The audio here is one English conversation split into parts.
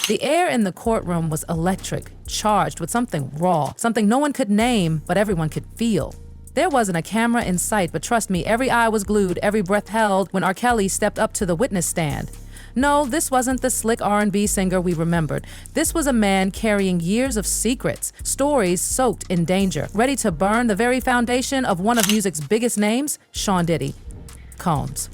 The air in the courtroom was electric, charged with something raw, something no one could name, but everyone could feel. There wasn't a camera in sight, but trust me, every eye was glued, every breath held when R. Kelly stepped up to the witness stand. No, this wasn't the slick R&B singer we remembered. This was a man carrying years of secrets, stories soaked in danger, ready to burn the very foundation of one of music's biggest names, Sean Diddy. Combs.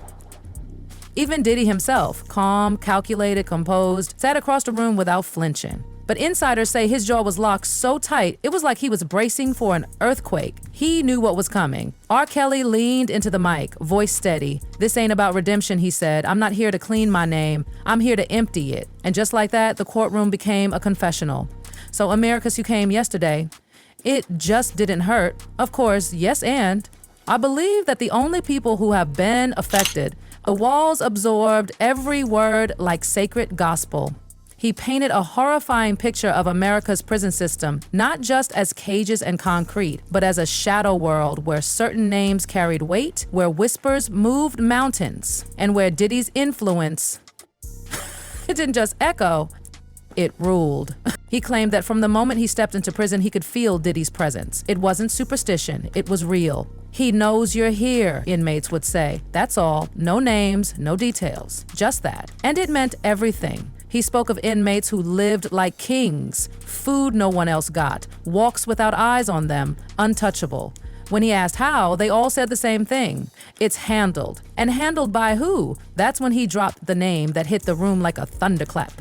Even Diddy himself, calm, calculated, composed, sat across the room without flinching. But insiders say his jaw was locked so tight, it was like he was bracing for an earthquake. He knew what was coming. R. Kelly leaned into the mic, voice steady. "This ain't about redemption," he said. "I'm not here to clean my name. I'm here to empty it." And just like that, the courtroom became a confessional. "So Americus, you came yesterday. It just didn't hurt. Of course, yes, and I believe that the only people who have been affected, the walls absorbed every word like sacred gospel." He painted a horrifying picture of America's prison system, not just as cages and concrete, but as a shadow world where certain names carried weight, where whispers moved mountains, and where Diddy's influence, it didn't just echo, it ruled. He claimed that from the moment he stepped into prison, he could feel Diddy's presence. It wasn't superstition, it was real. "He knows you're here," inmates would say. That's all. No names, no details. Just that. And it meant everything. He spoke of inmates who lived like kings, food no one else got, walks without eyes on them, untouchable. When he asked how, they all said the same thing. It's handled. And handled by who? That's when he dropped the name that hit the room like a thunderclap.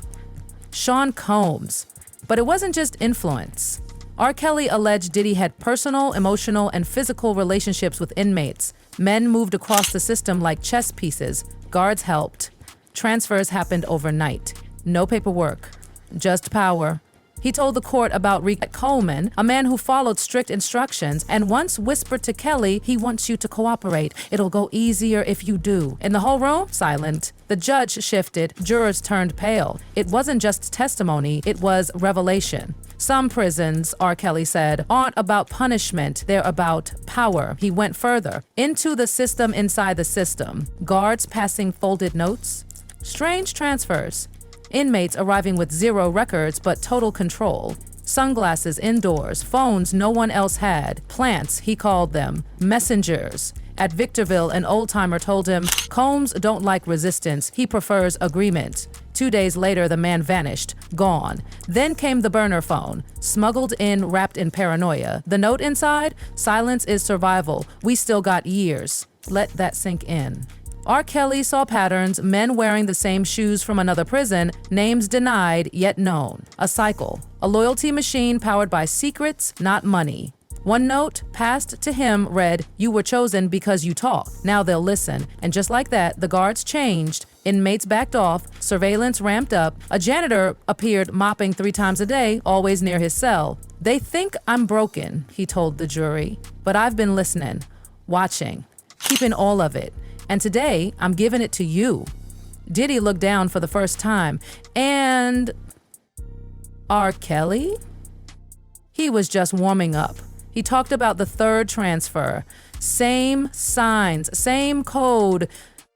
Sean Combs. But it wasn't just influence. R. Kelly alleged Diddy had personal, emotional, and physical relationships with inmates. Men moved across the system like chess pieces. Guards helped. Transfers happened overnight. No paperwork, just power. He told the court about Rick Coleman, a man who followed strict instructions and once whispered to Kelly, "He wants you to cooperate. It'll go easier if you do." In the whole room, silent. The judge shifted, jurors turned pale. It wasn't just testimony, it was revelation. Some prisons, R. Kelly said, aren't about punishment, they're about power. He went further, into the system inside the system. Guards passing folded notes. Strange transfers. Inmates arriving with zero records but total control. Sunglasses indoors, phones no one else had, plants, he called them, messengers. At Victorville, an old-timer told him, "Combs don't like resistance, he prefers agreement." 2 days later, the man vanished, gone. Then came the burner phone, smuggled in, wrapped in paranoia. The note inside, "Silence is survival, we still got years." Let that sink in. R. Kelly saw patterns, men wearing the same shoes from another prison, names denied yet known. A cycle, a loyalty machine powered by secrets, not money. One note passed to him read, "You were chosen because you talk. Now they'll listen." And just like that, the guards changed, inmates backed off, surveillance ramped up, a janitor appeared mopping 3 times a day, always near his cell. "They think I'm broken," he told the jury, "but I've been listening, watching, keeping all of it. And today, I'm giving it to you." Diddy looked down for the first time. And R. Kelly? He was just warming up. He talked about the third transfer. Same signs, same code.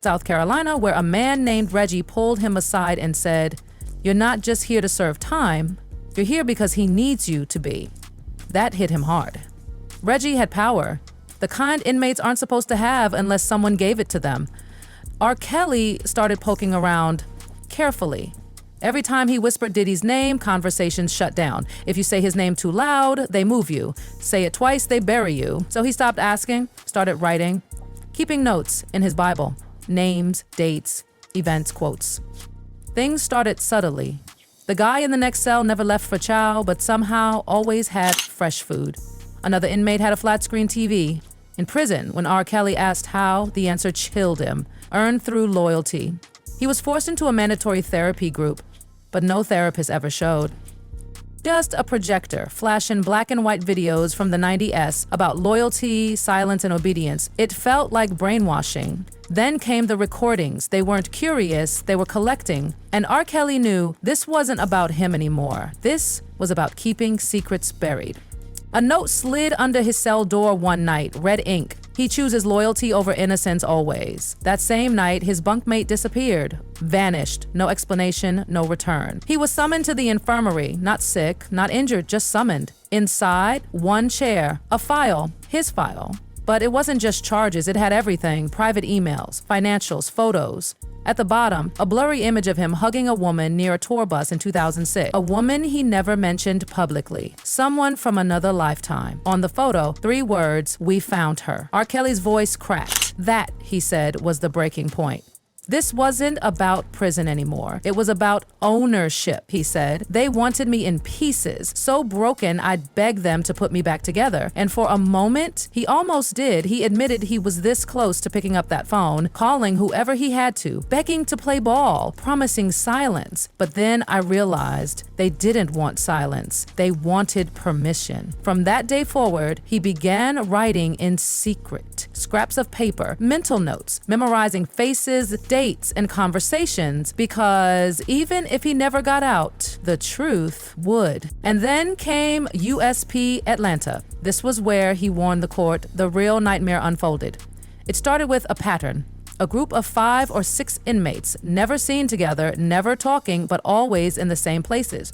South Carolina, where a man named Reggie pulled him aside and said, "You're not just here to serve time. You're here because he needs you to be." That hit him hard. Reggie had power. The kind inmates aren't supposed to have unless someone gave it to them. R. Kelly started poking around carefully. Every time he whispered Diddy's name, conversations shut down. If you say his name too loud, they move you. Say it twice, they bury you. So he stopped asking, started writing, keeping notes in his Bible. Names, dates, events, quotes. Things started subtly. The guy in the next cell never left for chow, but somehow always had fresh food. Another inmate had a flat-screen TV. In prison, when R. Kelly asked how, the answer chilled him, earned through loyalty. He was forced into a mandatory therapy group, but no therapist ever showed. Just a projector, flashing black and white videos from the 90s about loyalty, silence, and obedience. It felt like brainwashing. Then came the recordings. They weren't curious, they were collecting. And R. Kelly knew this wasn't about him anymore. This was about keeping secrets buried. A note slid under his cell door one night, red ink. He chooses loyalty over innocence always. That same night, his bunkmate disappeared, vanished, no explanation, no return. He was summoned to the infirmary, not sick, not injured, just summoned. Inside, one chair, a file, his file. But it wasn't just charges, it had everything: private emails, financials, photos. At the bottom, a blurry image of him hugging a woman near a tour bus in 2006. A woman he never mentioned publicly. Someone from another lifetime. On the photo, 3 words: "We found her." R. Kelly's voice cracked. That, he said, was the breaking point. This wasn't about prison anymore. It was about ownership, he said. They wanted me in pieces, so broken I'd beg them to put me back together. And for a moment, he almost did. He admitted he was this close to picking up that phone, calling whoever he had to, begging to play ball, promising silence. But then I realized they didn't want silence. They wanted permission. From that day forward, he began writing in secret. Scraps of paper, mental notes, memorizing faces, dates, and conversations, because even if he never got out, the truth would. And then came USP Atlanta. This was where, he warned the court, the real nightmare unfolded. It started with a pattern. A group of 5 or 6 inmates, never seen together, never talking, but always in the same places.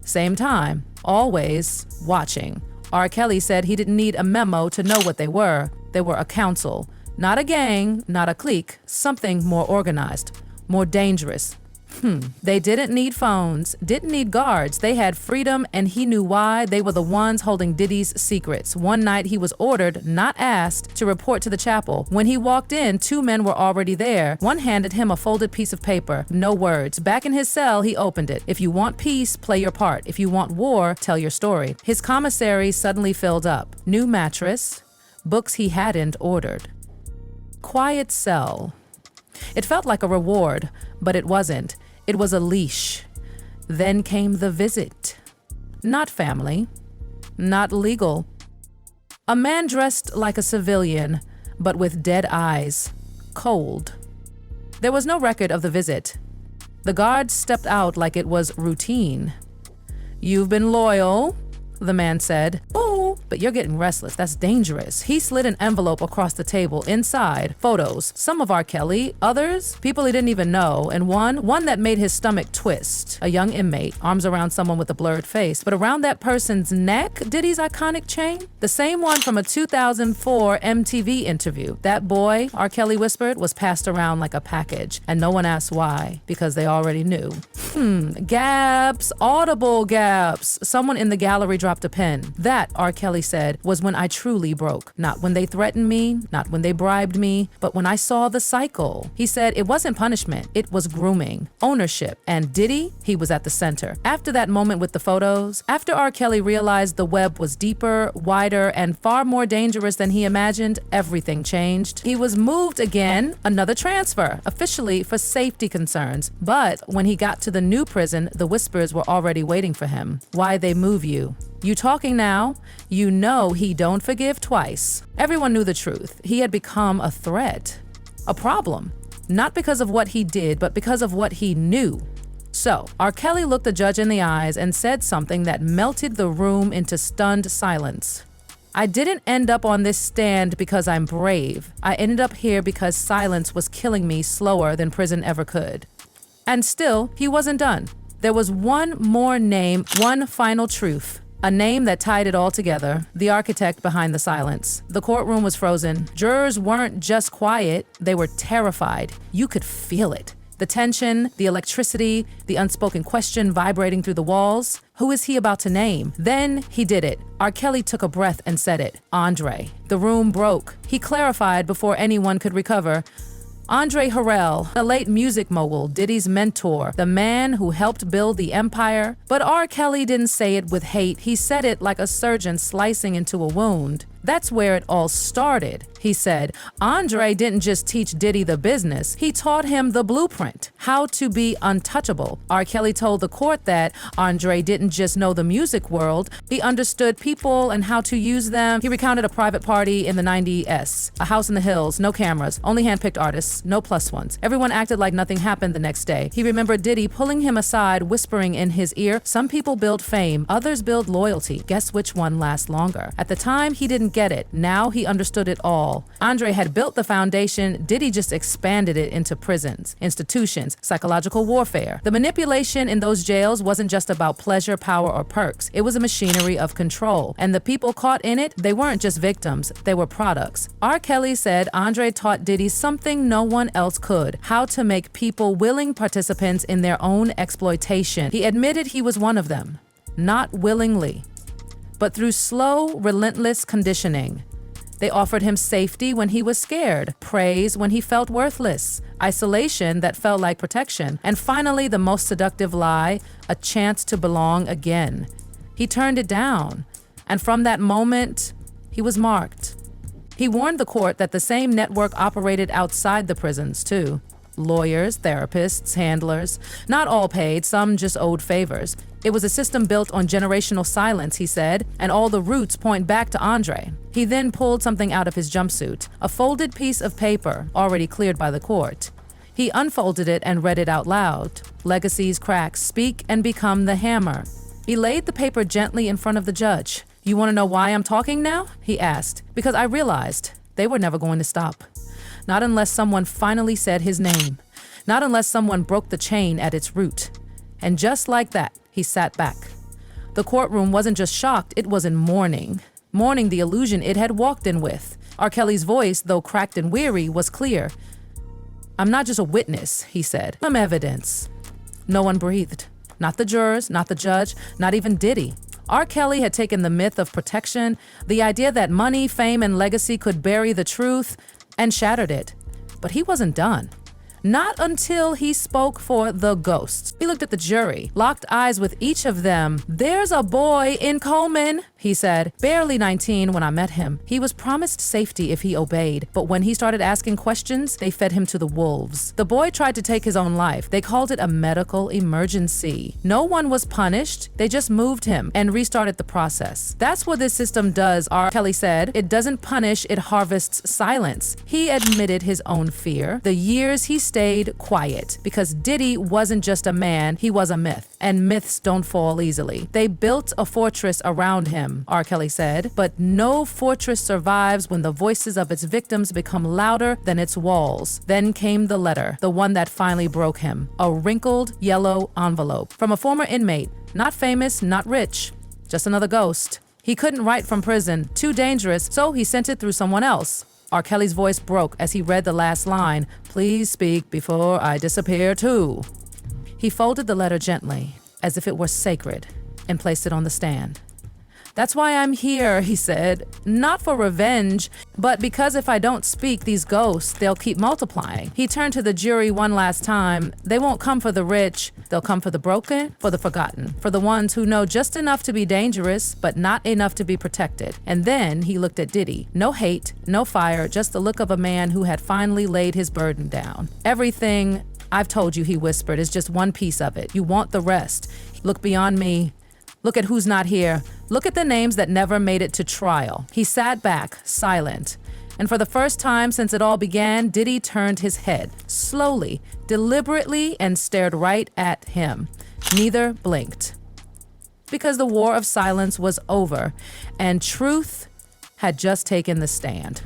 Same time, always watching. R. Kelly said he didn't need a memo to know what they were. They were a council. Not a gang, not a clique, something more organized, more dangerous. They didn't need phones, didn't need guards. They had freedom, and he knew why. They were the ones holding Diddy's secrets. One night he was ordered, not asked, to report to the chapel. When he walked in, 2 men were already there. One handed him a folded piece of paper, no words. Back in his cell, he opened it. If you want peace, play your part. If you want war, tell your story. His commissary suddenly filled up. New mattress, books he hadn't ordered. Quiet cell. It felt like a reward, but it wasn't. It was a leash. Then came the visit. Not family, not legal. A man dressed like a civilian, but with dead eyes, cold. There was no record of the visit. The guards stepped out like it was routine. "You've been loyal," the man said. "Oh, but you're getting restless. That's dangerous." He slid an envelope across the table. Inside, photos. Some of R. Kelly, others, people he didn't even know, and one that made his stomach twist. A young inmate, arms around someone with a blurred face. But around that person's neck, Diddy's iconic chain? The same one from a 2004 MTV interview. That boy, R. Kelly whispered, was passed around like a package. And no one asked why, because they already knew. Gaps, audible gaps. Someone in the gallery dropped a pen. That, R. Kelly said, was when I truly broke. Not when they threatened me, not when they bribed me, but when I saw the cycle. He said it wasn't punishment, it was grooming, ownership. And Diddy, he was at the center. After that moment with the photos, after R. Kelly realized the web was deeper, wider, and far more dangerous than he imagined, everything changed. He was moved again, another transfer, officially for safety concerns. But when he got to the new prison, the whispers were already waiting for him. Why they move you? You talking now? You know he don't forgive twice. Everyone knew the truth. He had become a threat, a problem. Not because of what he did, but because of what he knew. So, R. Kelly looked the judge in the eyes and said something that melted the room into stunned silence. "I didn't end up on this stand because I'm brave. I ended up here because silence was killing me slower than prison ever could." And still, he wasn't done. There was one more name, one final truth. A name that tied it all together, the architect behind the silence. The courtroom was frozen. Jurors weren't just quiet, they were terrified. You could feel it. The tension, the electricity, the unspoken question vibrating through the walls. Who is he about to name? Then he did it. R. Kelly took a breath and said it. Andre. The room broke. He clarified before anyone could recover. Andre Harrell, the late music mogul, Diddy's mentor, the man who helped build the empire. But R. Kelly didn't say it with hate. He said it like a surgeon slicing into a wound. That's where it all started, he said. Andre didn't just teach Diddy the business. He taught him the blueprint, how to be untouchable. R. Kelly told the court that Andre didn't just know the music world, he understood people and how to use them. He recounted a private party in the 90s, a house in the hills, no cameras, only handpicked artists, no plus ones. Everyone acted like nothing happened the next day. He remembered Diddy pulling him aside, whispering in his ear, "Some people build fame, others build loyalty. Guess which one lasts longer?" At the time, he didn't get it. Now he understood it all. Andre had built the foundation, Diddy just expanded it into prisons, institutions, psychological warfare. The manipulation in those jails wasn't just about pleasure, power, or perks. It was a machinery of control. And the people caught in it, they weren't just victims, they were products. R. Kelly said Andre taught Diddy something no one else could, how to make people willing participants in their own exploitation. He admitted he was one of them, not willingly, but through slow, relentless conditioning. They offered him safety when he was scared, praise when he felt worthless, isolation that felt like protection, and finally, the most seductive lie, a chance to belong again. He turned it down, and from that moment, he was marked. He warned the court that the same network operated outside the prisons, too. Lawyers, therapists, handlers, not all paid, some just owed favors. It was a system built on generational silence, he said, and all the roots point back to Andre. He then pulled something out of his jumpsuit, a folded piece of paper already cleared by the court. He unfolded it and read it out loud. Legacies crack, speak and become the hammer. He laid the paper gently in front of the judge. "You want to know why I'm talking now?" he asked. "Because I realized they were never going to stop. Not unless someone finally said his name. Not unless someone broke the chain at its root." And just like that, he sat back. The courtroom wasn't just shocked, it was in mourning. Mourning the illusion it had walked in with. R. Kelly's voice, though cracked and weary, was clear. "I'm not just a witness," he said. "I'm evidence." No one breathed. Not the jurors, not the judge, not even Diddy. R. Kelly had taken the myth of protection, the idea that money, fame, and legacy could bury the truth, and shattered it. But he wasn't done. Not until he spoke for the ghosts. He looked at the jury, locked eyes with each of them. "There's a boy in Coleman," he said. "Barely 19 when I met him. He was promised safety if he obeyed, but when he started asking questions, they fed him to the wolves. The boy tried to take his own life. They called it a medical emergency. No one was punished. They just moved him and restarted the process. That's what this system does," R. Kelly said. "It doesn't punish, it harvests silence." He admitted his own fear. The years he stayed quiet, because Diddy wasn't just a man, he was a myth, and myths don't fall easily. They built a fortress around him, R. Kelly said, but no fortress survives when the voices of its victims become louder than its walls. Then came the letter, the one that finally broke him, a wrinkled yellow envelope from a former inmate, not famous, not rich, just another ghost. He couldn't write from prison, too dangerous, so he sent it through someone else. R. Kelly's voice broke as he read the last line, "Please speak before I disappear too." He folded the letter gently, as if it were sacred, and placed it on the stand. "That's why I'm here," he said. "Not for revenge, but because if I don't speak, these ghosts, they'll keep multiplying." He turned to the jury one last time. "They won't come for the rich. They'll come for the broken, for the forgotten, for the ones who know just enough to be dangerous, but not enough to be protected." And then he looked at Diddy. No hate, no fire, just the look of a man who had finally laid his burden down. "Everything I've told you," he whispered, "is just one piece of it. You want the rest. Look beyond me. Look at who's not here. Look at the names that never made it to trial." He sat back, silent. And for the first time since it all began, Diddy turned his head, slowly, deliberately, and stared right at him. Neither blinked. Because the war of silence was over, and truth had just taken the stand.